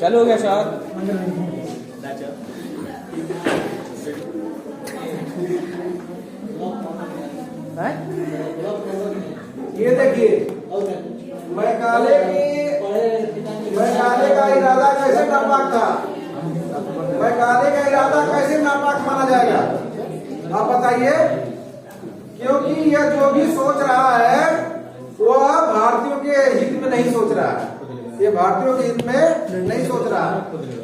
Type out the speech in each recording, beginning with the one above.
चालू हो गया शॉट। ये देखिए, मैं काले का इरादा कैसे नापाक था? मैं काले का इरादा कैसे नापाक माना जाएगा? आप बताइए। क्योंकि यह जो भी सोच रहा है वह भारतीयों के हित में नहीं सोच रहा है। ये भारतीयों के हित में नहीं सोच रहा है,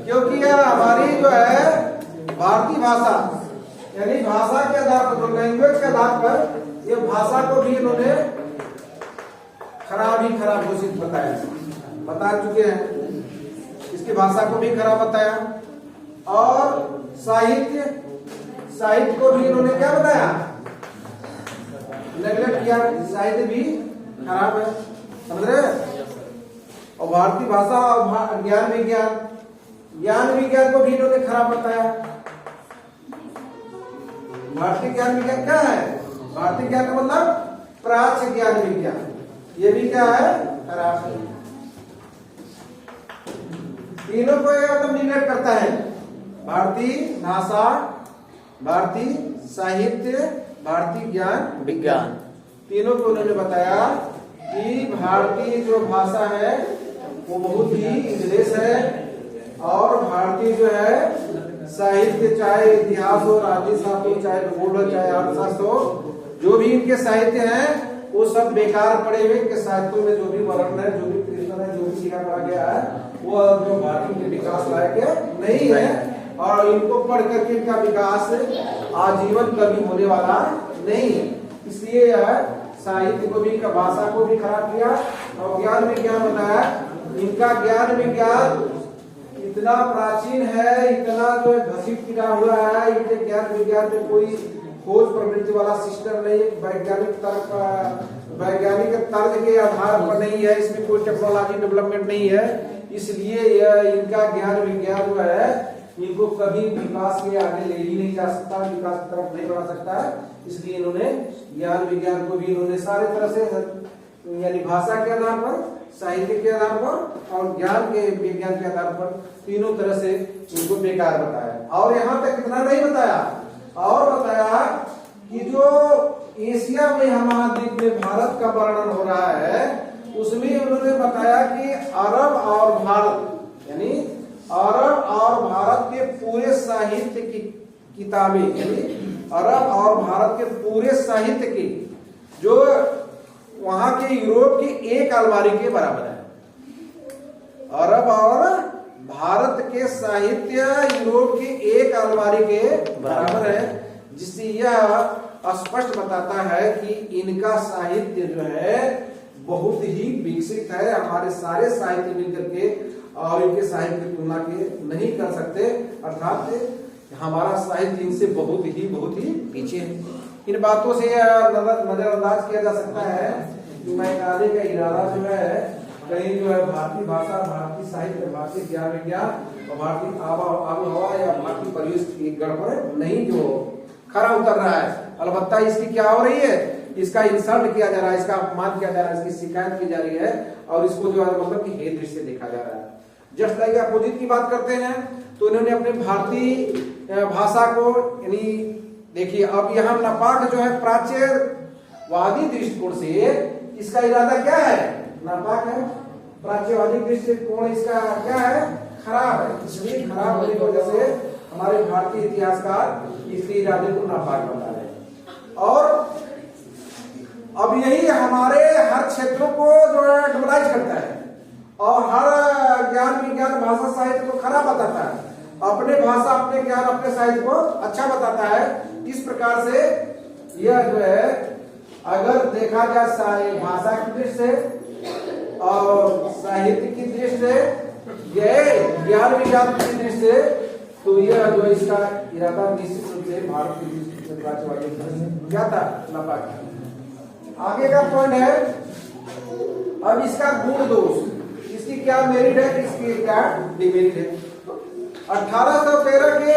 क्योंकि यह हमारी जो है भारतीय भाषा, यानी भाषा के आधार पर, लैंग्वेज के आधार पर, ये भाषा को भी इन्होंने खराब ही खराब घोषित बता चुके हैं। इसकी भाषा को भी खराब बताया और साहित्य को भी इन्होंने क्या बताया? नेगलेक्ट किया। साहित्य भी खराब है, समझ रहे? और भारतीय भाषा और ज्ञान विज्ञान को भी इन्होंने खराब बताया। भारतीय ज्ञान विज्ञान क्या है? भारतीय ज्ञान का मतलब प्राच्य ज्ञान विज्ञान, ये भी क्या है? खराब है। तीनों को ये मतलब निगलेक्ट करता है। भारतीय भाषा, भारतीय साहित्य, भारतीय ज्ञान विज्ञान, तीनों को उन्होंने बताया कि भारतीय जो भाषा है वो बहुत ही श्रेष्ठ है, और भारतीय जो है साहित्य, चाहे इतिहास हो, राज्यशास्त्र हो, चाहे भूगोल हो, चाहे अर्थशास्त्र हो, जो भी इनके साहित्य हैं वो सब बेकार पड़े हुए। इनके साहित्यों में जो भी वर्णन है, जो भी कृष्ण है, जो भी लिखा पड़ा गया है, वो जो भारतीय के विकास लायक नहीं है, और इनको पढ़ करके इनका विकास आजीवन कभी होने वाला नहीं है। इसलिए साहित्य को भी, भाषा को भी खराब किया। और ज्ञान विज्ञान बताया, इनका ज्ञान विज्ञान इतना प्राचीन है, इतना जो घसीट गिरा हुआ है। इनके ज्ञान विज्ञान में कोई खोज प्रवृत्ति वाला सिस्टम नहीं, वैज्ञानिक तर्क के आधार पर नहीं है, इसमें कोई टेक्नोलॉजी डेवलपमेंट नहीं है। इसलिए यह इनका ज्ञान विज्ञान जो है इनको कभी विकास के आगे ले ही नहीं जा सकता, विकास की तरफ नहीं बढ़ा सकता है। इसलिए इन्होंने ज्ञान विज्ञान को भी इन्होंने सारे तरह से, यानी भाषा के आधार पर, साहित्य के आधार पर और ज्ञान के विज्ञान के आधार पर, तीनों तरह से इनको बेकार बताया। और यहाँ तक इतना नहीं बताया, और बताया कि जो एशिया में महाद्वीप में भारत का वर्णन हो रहा है, उसमें उन्होंने बताया कि अरब और भारत, यानी अरब और भारत के पूरे साहित्य की किताबें, यानी अरब और भारत के पूरे साहित्य की, जो वहां के यूरोप की एक अलमारी के बराबर है। अरब और भारत के साहित्य यूरोप की एक अलमारी के बराबर है, जिससे यह स्पष्ट बताता है कि इनका साहित्य जो है बहुत ही विकसित है। हमारे सारे साहित्य मिलकर के और इनके साहित्य की तुलना के नहीं कर सकते, अर्थात हमारा साहित्य इनसे बहुत ही पीछे है। इन बातों से नजरअंदाज किया जा सकता है कि मैं कहने का इरादा जो है कहीं जो है भारतीय भाषा, भारतीय साहित्य, भारतीय ज्ञान विज्ञान और भारतीय आबोहवा या भारतीय परिवेश की गड़बड़ नहीं जो खरा उतर रहा है। अलबत्ता इसकी क्या हो रही है? इसका इंसल्ट किया जा रहा है, इसका अपमान किया जा रहा है, इसकी शिकायत की जा रही है, और इसको जो है मतलब कि हे दृष्टि से देखा जा रहा है। जस्ट लाइक अपोजिट की बात करते हैं तो इन्होंने अपने भारतीय भाषा को, यानी देखिए अब यहाँ नापाक जो है प्राच्यवादी दृष्टिकोण से इसका इरादा क्या है? नापाक है। प्राच्यवादी दृष्टिकोण इसका क्या है? खराब है। इसलिए खराब होने की वजह से हमारे भारतीय इतिहासकार इसके इरादे को नापाक बता रहे हैं। और अब यही हमारे हर क्षेत्रों को जो है डबलाइज करता है, और हर ज्ञान विज्ञान भाषा साहित्य को खराब बताता है, अपने भाषा, अपने ज्ञान, अपने साहित्य को अच्छा बताता है। इस प्रकार से यह जो है अगर देखा जाए भाषा की दृष्टि से और साहित्य की दृष्टि से, यह ज्ञान विज्ञान की दृष्टि से, तो यह जो इसका इरादा निश्चित रूप से भारत की दृष्टि से क्या था? नापाक। आगे का पॉइंट है अब इसका गुण दोष, इसकी क्या मेरिट है, इसकी क्या डिमेरिट है। 1813 के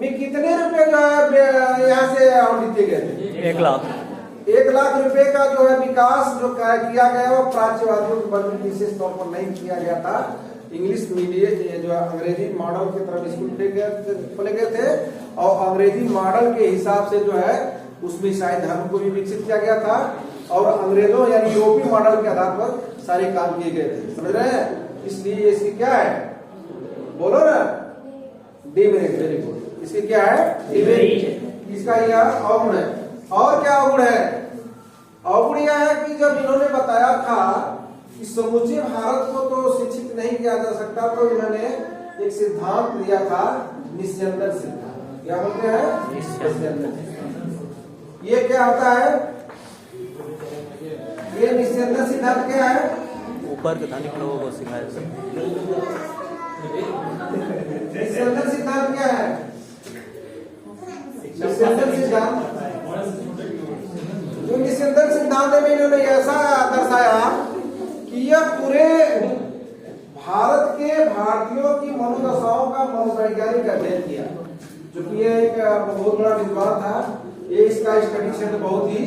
में कितने रुपए जो है यहाँ से आवंटित किए गए थे? 1 लाख। 1 लाख रुपए का जो है विकास जो किया गया वो प्राच्यवादियों के बल में विशेष तौर पर नहीं किया गया था, इंग्लिश मीडियम जो अंग्रेजी मॉडल की तरफ स्कूल खोले गए थे और अंग्रेजी मॉडल के हिसाब से जो है उसमें ईसाई धर्म को भी विकसित किया गया था और अंग्रेजों यानी यूरोपीय मॉडल के आधार पर सारे काम किए गए थे। समझ रहे हैं? इसलिए इसकी क्या है, बोलो ना, डिमेरिट। Very good. इसकी क्या है, डिमेरिट। इसका यह अवगुण है। और क्या अवगुण है? अवगुण यह है कि जब इन्होंने बताया था कि समूचे भारत को तो शिक्षित नहीं किया जा सकता, तो इन्होंने एक सिद्धांत दिया था, निस्यंदन सिद्धांत। क्या बोलते हैं? निस्यंदन। ये क्या होता है? ये निस्यंदन सिद्धांत क्या है? ऊपर के धनिक लोगों को सिखाया। निस्यंदन सिद्धांत क्या है? निस्यंदन सिद्धांत, जो निस्यंदन सिद्धांत में इन्होंने ऐसा दर्शाया कि यह पूरे भारत के भारतीयों की मनोदशाओं का मनोवैज्ञानिक अध्ययन किया, जो कि ये एक बहुत बड़ा विद्वान था। ये इसका स्टडी क्षेत्र बहुत ही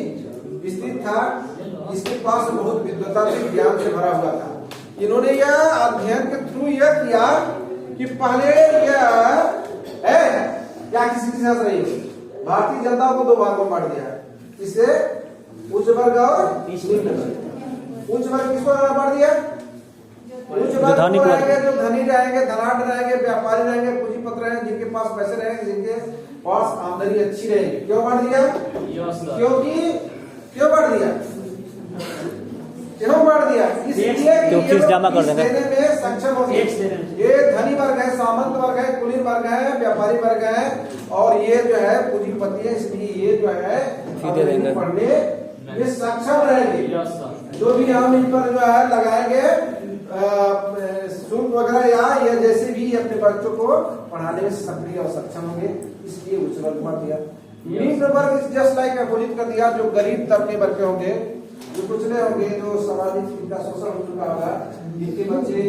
विस्तृत था। इसके पास बहुत विद्वतात्मक ज्ञान से भरा हुआ था। इन्होंने यह अध्ययन के थ्रू यह किया कि पहले यह है क्या किसी के साथ रही भारतीय जनता को दो भागों में बांट दिया है। इससे उच्च वर्ग और निम्न वर्ग। उच्च वर्ग किसको बांट दिया? उच्च वर्ग को रहेंगे जो धनी रहेंगे, धनाढ़ रहेंगे, व्यापारी रहेंगे, पूंजीपति रहेंगे, जिनके पास पैसे रहेंगे, जिनके पास आमदनी अच्छी रहेगी। क्यों बांट दिया? क्यों बांट दिया? क्यों बांट दिया? इसलिए कि जमा कर देंगे, देने में सक्षम होंगे। ये धनी वर्ग है, सामंत वर्ग है, कुलीन वर्ग है, व्यापारी वर्ग है और ये जो है पूंजीपति है। इसलिए ये जो है पढ़ने में सक्षम रहेंगे। जो भी हम इन पर जो है लगाएंगे शुल्क वगैरह या जैसे भी अपने बच्चों को पढ़ाने में सक्रिय और सक्षम होंगे, इसलिए उच्च वर्ग बांट दिया। निम्न वर्ग जस्ट लाइक अपोजिट कर दिया, जो गरीब तबके वर्ग के होंगे, जो कुचले होंगे, जो सामाजिक इनका शोषण हो चुका होगा, इनके बच्चे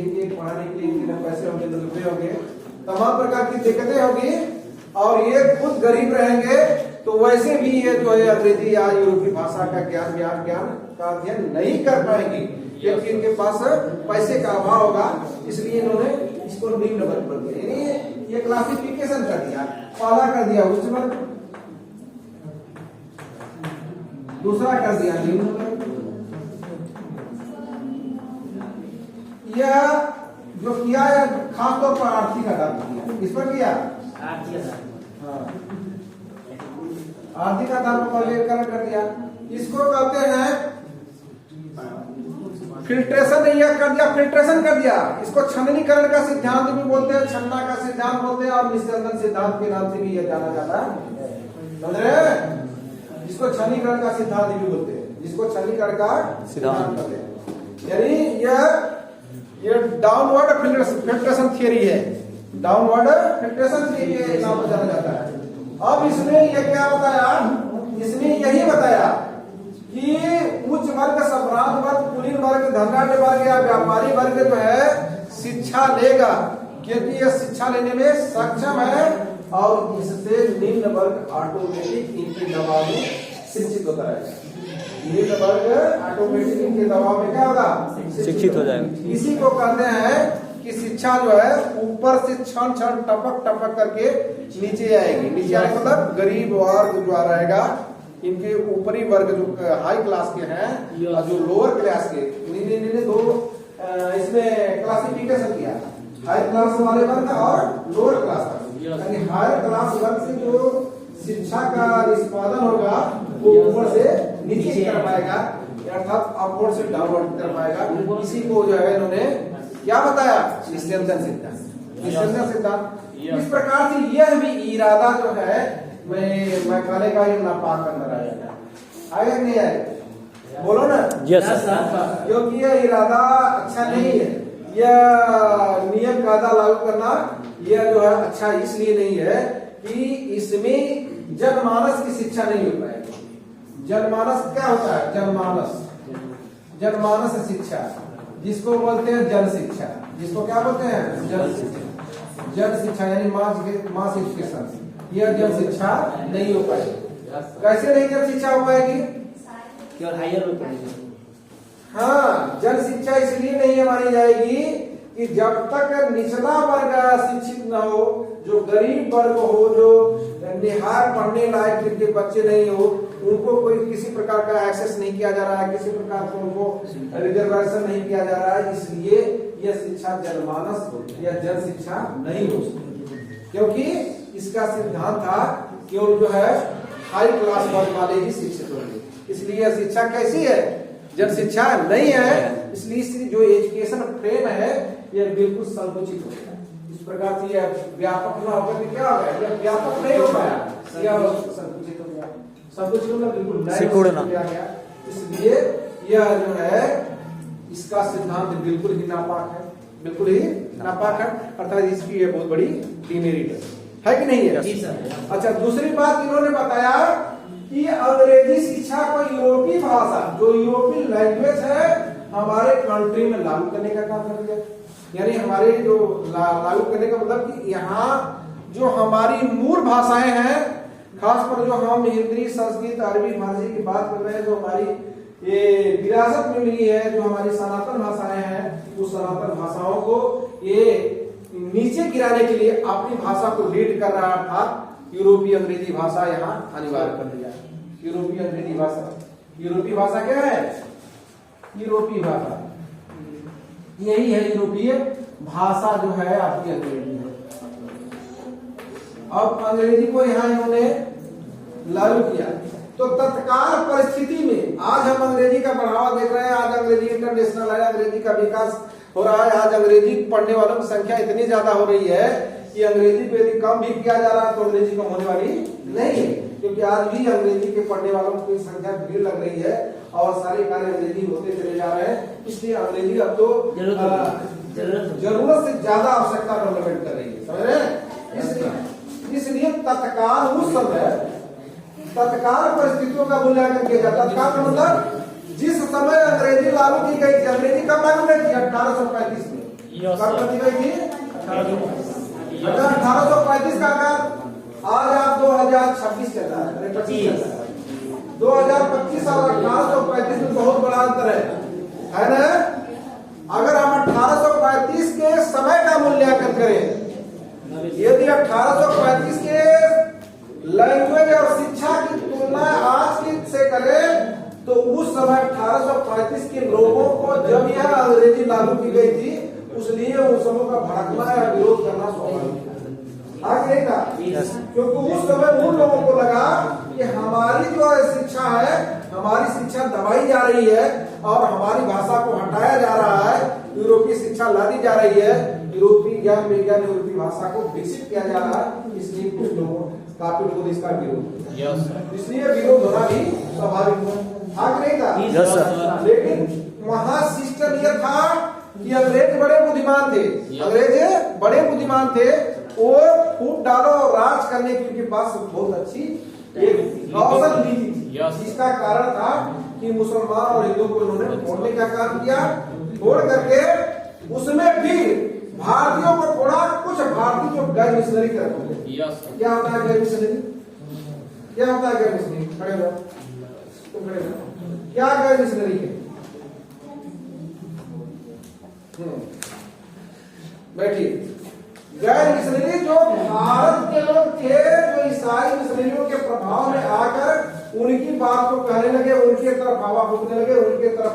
इनके पढ़ाने के लिए इनके पैसे होंगे, रुपये होंगे, तमाम प्रकार की दिक्कतें होगी और ये खुद गरीब रहेंगे। तो वैसे भी ये जो है अंग्रेजी या यूरोपीय भाषा का ज्ञान का अध्ययन नहीं कर पाएंगे क्योंकि इनके पास पैसे का अभाव होगा। इसलिए इन्होंने इसको निम्न वर्ग कर दिया, यानी ये क्लासिफिकेशन कर दिया। पहला कर दिया उच्च वर्ग, दूसरा कर दिया निम्न वर्ग। यह जो किया है खासतौर पर आर्थिक आधार पर किया। किस पर किया? आर्थिक आधार पर वर्गीकरण कर दिया। इसको कहते हैं फिल्ट्रेशन। कर दिया, फिल्ट्रेशन कर दिया। इसको छननीकरण का सिद्धांत भी बोलते हैं, छन्ना का सिद्धांत बोलते हैं और निस्यंदन सिद्धांत के नाम से भी यह जाना जाता है। समझ रहे? इसको छन्नीकरण का सिद्धांत भी बोलते हैं, जिसको छन्नीकरण का सिद्धांत कहते हैं। यानी ये डाउनवर्ड फिल्ट्रेशन थियरी है, डाउनवर्ड फिल्ट्रेशन थियरी के नाम से जाना जाता है। अब इसमें यह क्या बताया? इसने यही बताया कि उच्च वर्ग, सम्राट वर्ग, कुलीन वर्ग, धनाढ़ वर्ग या व्यापारी वर्ग जो है शिक्षा लेगा क्योंकि यह शिक्षा लेने में सक्षम है और इससे निम्न वर्ग ऑटोमेटिक इनके दबाव में शिक्षित होता है। निम्न वर्ग ऑटोमेटिक इनके दबाव में क्या होगा? शिक्षित हो जाएगा। इसी को कहते हैं कि शिक्षा जो है ऊपर से क्षण क्षण टपक टपक करके नीचे आएगी। नीचे आएगी मतलब गरीब वर्ग जो रहेगा, इनके ऊपरी वर्ग जो हाई क्लास के हैं और जो लोअर क्लास के, इन्होंने दो इसमें क्लासिफिकेशन किया, हाई क्लास वाले वर्ग और लोअर क्लास वर्ग। यानी हायर क्लास वर्ग से जो शिक्षा का निष्पादन होगा वो ऊपर से नीचे की तरफ आएगा, अर्थात अपवर्ड से डाउनवर्ड की तरफ आएगा। इसी को जो है इन्होंने क्या बताया? निस्यंदन सिद्धांत। निस्यंदन सिद्धांत इस प्रकार से यह भी इरादा जो है मैं खाने का ही नापाक अंदर आएगा। आएगा नहीं आएगा? बोलो ना। क्योंकि यह इरादा अच्छा नहीं है। यह नियम कायदा लागू करना यह जो है अच्छा इसलिए नहीं है कि इसमें जनमानस की शिक्षा नहीं हो पाएगी। जनमानस क्या होता है? जनमानस शिक्षा, जिसको बोलते हैं जन शिक्षा। जिसको क्या बोलते हैं? जन शिक्षा। जन शिक्षा यानी मास एजुकेशन, यह जन शिक्षा नहीं हो पाएगी। कैसे नहीं जन शिक्षा हो पाएगी? केवल हायर में पढ़ेंगे। हाँ, जन शिक्षा इसलिए नहीं मानी जाएगी कि जब तक निचला वर्ग शिक्षित न हो, जो गरीब वर्ग हो, जो निहार पढ़ने लायक जिनके बच्चे नहीं हो, उनको कोई किसी प्रकार का एक्सेस नहीं किया जा रहा है, किसी प्रकार को उनको रिजर्वेशन नहीं किया जा रहा है, इसलिए यह शिक्षा जनमानस या जन शिक्षा नहीं हो सकती। क्योंकि इसका सिद्धांत था केवल जो है हाई क्लास वर्ग वाले ही शिक्षित होंगे, इसलिए यह शिक्षा कैसी है, जन शिक्षा नहीं है। इसलिए इसकी जो एजुकेशन फ्रेम है यह बिल्कुल संकुचित हो गया। इस प्रकार से यह व्यापक न होकर के क्या हो गया, यह व्यापक नहीं हो पाया, यह संकुचित हो गया। संकुचित होना बिल्कुल सिकुड़ना गया। इसलिए यह जो है इसका सिद्धांत बिल्कुल ही नापाक है, बिल्कुल ही नापाक है, अर्थात इसकी यह बहुत बड़ी डिमेरिट है कि नहीं है। अच्छा, दूसरी बात इन्होंने बताया कि अंग्रेजी शिक्षा को यूरोपीय भाषा, जो यूरोपीय लैंग्वेज है, हमारे कंट्री में लागू करने का काम कर दिया। यानी हमारे जो लागू करने का मतलब कि यहाँ जो हमारी मूल भाषाएं हैं, खासकर जो हम हिंदी, संस्कृत, अरबी, फारसी की बात कर रहे हैं, जो हमारी ये विरासत में मिली है, जो हमारी सनातन भाषाएं हैं, उस सनातन भाषाओं को ये नीचे गिराने के लिए अपनी भाषा को लीड कर रहा था। यूरोपीय अंग्रेजी भाषा यहाँ अनिवार्य कर दिया। यूरोपीय अंग्रेजी भाषा, यूरोपीय भाषा क्या है, यूरोपीय भाषा यही है, यूरोपीय भाषा जो है आपकी अंग्रेजी है। अब अंग्रेजी को यहाँ इन्होंने लागू किया, तो तत्काल परिस्थिति में आज हम अंग्रेजी का बढ़ावा देख रहे हैं, आज अंग्रेजी इंटरनेशनल है, अंग्रेजी का विकास हो रहा है, आज अंग्रेजी पढ़ने वालों की संख्या इतनी ज्यादा हो रही है कि अंग्रेजी पे यदि कम भी किया जा रहा है तो अंग्रेजी कम होने वाली नहीं है, क्योंकि आज भी अंग्रेजी के पढ़ने वालों की संख्या भीड़ लग रही है और सारे कार्य अंग्रेजी होते चले जा रहे हैं। इसलिए अंग्रेजी अब तो जरूरत से ज्यादा आवश्यकता डेवलपमेंट कर रही है, समझ रहे हैं। इसलिए तत्काल उस समय तत्काल परिस्थितियों का मूल्यांकन किया जाता। तत्काल का मतलब जिस समय अंग्रेजी लागू की गई थी, अंग्रेजी कब लागू गई थी, 1835 में। कब की गई थी, 1835 का आज आप 2026 चल रहा है, 2025 और 1835 में बहुत बड़ा अंतर है ना। अगर हम 1835 के समय का मूल्यांकन करें, यदि 1835 के लैंग्वेज और शिक्षा की तुलना आज की से करें, तो उस समय 1835 के लोगों को जब यह अंग्रेजी लागू की गई थी, उसलिए उस समय का भड़कना या विरोध करना स्वाभाविक था, क्योंकि उस समय उन लोगों को लगा कि हमारी जो शिक्षा है, हमारी शिक्षा दबाई जा रही है और हमारी भाषा को हटाया जा रहा है, यूरोपीय शिक्षा लादी जा रही है, यूरोपीय ज्ञान विज्ञान यूरोपीय भाषा को विकसित किया जा रहा है। इसलिए कुछ लोगों काफी लोगों इसका विरोध, इसलिए विरोध होना भी स्वाभाविक नहीं था। लेकिन वहां सिस्टम यह था कि अंग्रेज बड़े बुद्धिमान थे, अंग्रेज बड़े बुद्धिमान थे, वो फूट डालो और राज करने की उनके पास बहुत अच्छी एक कौशल नीति थी, जिसका कारण था कि मुसलमान और हिंदू को उन्होंने छोड़ने का काम किया। छोड़ करके उसमें भी भारतीयों को थोड़ा, कुछ भारतीय जो गैर मिशनरी करते हैं। क्या होता है गैर मिशनरी, क्या होता है गैर मिशनरी, खड़े हो तुम, खड़े हो, क्या गैर मिशनरी है, बैठिए। गैर मिशनरी जो भारत के लोग थे, जो ईसाई मिशनरियों के प्रभाव में आकर उनकी बात को कहने लगे, उनकी तरफ हवा फूकने लगे, उनके तरफ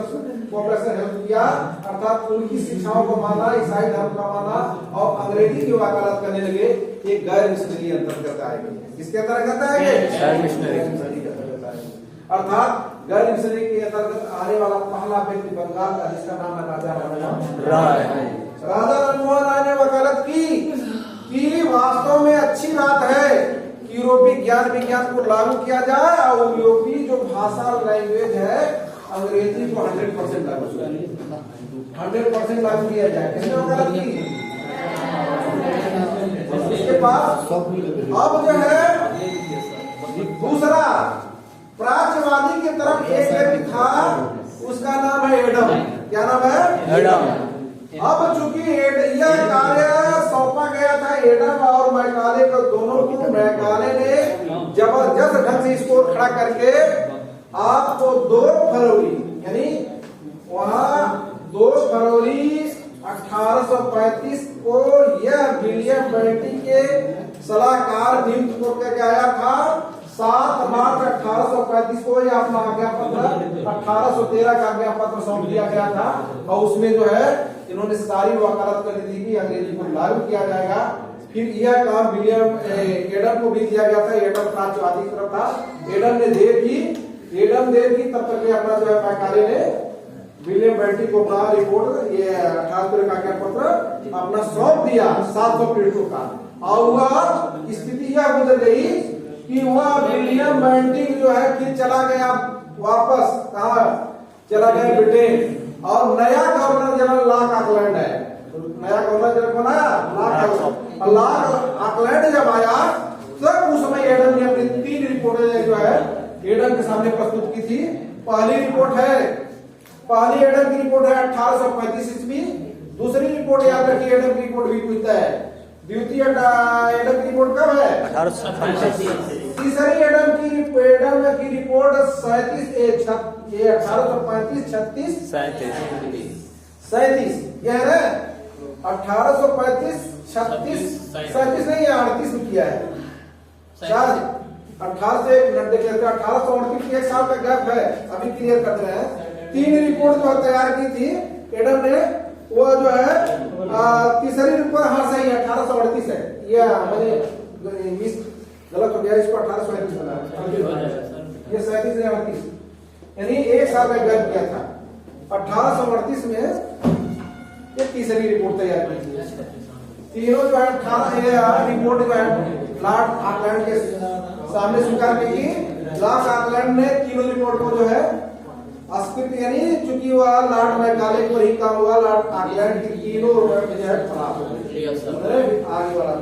पॉपुलेशन हेल्प किया, अर्थात उनकी शिक्षाओं को माना, ईसाई धर्म का माना और अंग्रेजी की वकालत करने लगे। ये गैर मिशनरी अंतर्गत आएगी। किसके अंतर्गत आएंगे, गैर मिशनरी के अंतर्गत आएंगे। अर्थात गैर मिशनरी के अंतर्गत आने वाला पहला व्यक्ति बंगाल का, जिसका नाम है राजा राममोहन राय। राजा राममोहन राय ने वकालत की वास्तव में अच्छी बात है कि यूरोपीय ज्ञान विज्ञान को लागू किया जाए और यूरोपीय जो भाषा लैंग्वेज है अंग्रेजी को 100% लागू किया जाए, 100% लागू किया जाए। किसने वकालत की, इसके बाद अब जो है दूसरा प्राच्यवादी की तरफ एक व्यक्ति था, उसका नाम है एडम। क्या नाम है, एडम। अब चूंकि यह कार्य सौंपा गया था एडम और मैकाले को, दोनों को मैकाले ने जबरदस्त ढंग से इसको खड़ा करके आपको 2 फरवरी यानी वहां 2 फरवरी 1835 को यह विलियम बेंटिक के सलाहकार नियुक्त करके आया था। 7 मार्च 1835 को यह अपना आज्ञा पत्र 1813 का आज्ञा पत्र सौंप दिया गया था और उसमें जो है इन्होंने सारी वकालत कर दी थी कि अंग्रेजी को लागू किया जाएगा। फिर यह काम विलियम एडम को भी दिया गया था। एडम राष्ट्रवादी तरफ था। एडम ने दे दी तब तक अपना जो है मैकाले ने विलियम बेंटिक को अपना रिपोर्ट ये 78 का आज्ञा पत्र अपना सौंप दिया 700 पीड़ितों का। और वह स्थिति यह गुजर गई कि वह विलियम बेंटिक जो है फिर चला गया वापस कहा चला गया ब्रिटेन। और नया गवर्नर जनरल लॉर्ड ऑकलैंड है। नया गवर्नर जनरल बना लॉर्ड ऑकलैंड जब आया तब उस समय एडम ने अपनी 3 रिपोर्टें जो है एडम के सामने प्रस्तुत की थी। पहली एडम की रिपोर्ट है 1835 ईस्वी। दूसरी रिपोर्ट याद रखिए एडम की रिपोर्ट भी पूछता है। द्वितीय एडम की रिपोर्ट कब है? 1835। तीसरी एडम की रिपोर्ट 37 यह है 1835 37 नहीं 38 में किया है। 18 से 1 मिनट देखते हैं 1838 की 1 साल का गैप है। अभी क्लियर कर रहे हैं। 3 रिपोर्ट जो तैयार की थी एडम ने वो जो है तीसरी रिपोर्ट हाँ सही 1838 है। यह मैंने मिस गलत हो गया इसको 1838 बनाया। ये 37 से 38 यानी 1 साल का गैप किया था। 1838 में ये तीसरी रिपोर्ट तैयार की थी। तीनों जो है 18 रिपोर्ट जो है लॉर्ड ऑकलैंड के सामने स्वीकार की। लॉर्ड ऑकलैंड ने तीनों रिपोर्ट को जो है अस्वीकृत यानी चूंकि वह लॉर्ड मैकाले पर ही काम हुआ। लॉर्ड ऑकलैंड की तीनों जो है खराब हो गई। आगे वाला